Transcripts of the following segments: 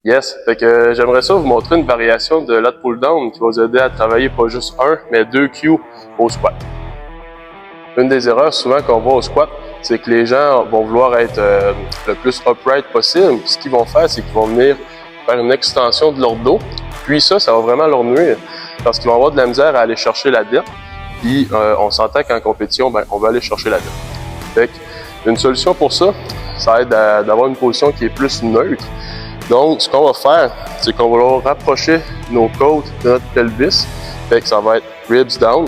Yes, fait que j'aimerais ça vous montrer une variation de lat pull down qui va vous aider à travailler pas juste un, mais 2 Q au squat. Une des erreurs souvent qu'on voit au squat, c'est que les gens vont vouloir être le plus upright possible. Ce qu'ils vont faire, c'est qu'ils vont venir faire une extension de leur dos. Puis ça va vraiment leur nuire parce qu'ils vont avoir de la misère à aller chercher la dette. Puis on s'entend qu'en compétition, on va aller chercher la dette. Fait qu'une solution pour ça, ça va être d'avoir une position qui est plus neutre. Donc, ce qu'on va faire, c'est qu'on va rapprocher nos côtes de notre pelvis. Fait que ça va être ribs down.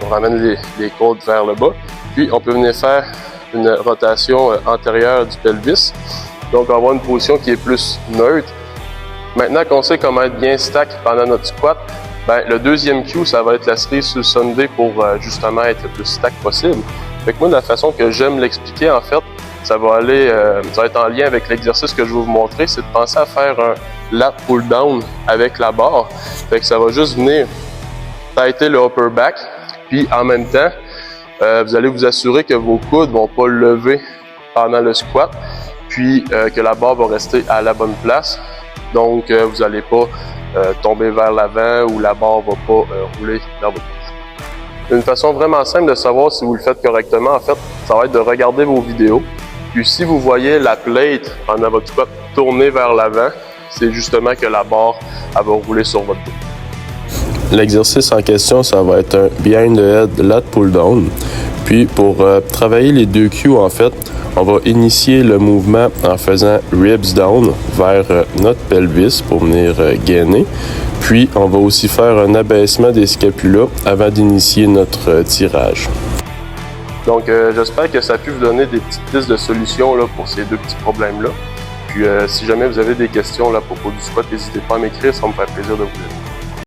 On ramène les côtes vers le bas. Puis, on peut venir faire une rotation antérieure du pelvis. Donc, on va avoir une position qui est plus neutre. Maintenant qu'on sait comment être bien stack pendant notre squat, le deuxième cue, ça va être la cerise sur le Sunday pour justement être le plus stack possible. Fait que moi, de la façon que j'aime l'expliquer, en fait, ça va être en lien avec l'exercice que je vais vous montrer, c'est de penser à faire un lat pull down avec la barre. Fait que ça va juste venir tighter le upper back, puis en même temps, vous allez vous assurer que vos coudes vont pas lever pendant le squat, puis que la barre va rester à la bonne place. Donc, vous n'allez pas tomber vers l'avant ou la barre va pas rouler dans votre coude. Une façon vraiment simple de savoir si vous le faites correctement, en fait, ça va être de regarder vos vidéos. Puis si vous voyez la plate pendant votre squat tourner vers l'avant, c'est justement que la barre va rouler sur votre dos. L'exercice en question, ça va être un behind the head lat pull down. Puis pour travailler les 2 Q, en fait, on va initier le mouvement en faisant ribs down vers notre pelvis pour venir gainer. Puis on va aussi faire un abaissement des scapulas avant d'initier notre tirage. Donc, j'espère que ça a pu vous donner des petites pistes de solutions là, pour ces deux petits problèmes-là. Puis, si jamais vous avez des questions là, à propos du squat, n'hésitez pas à m'écrire, ça me fait plaisir de vous aider.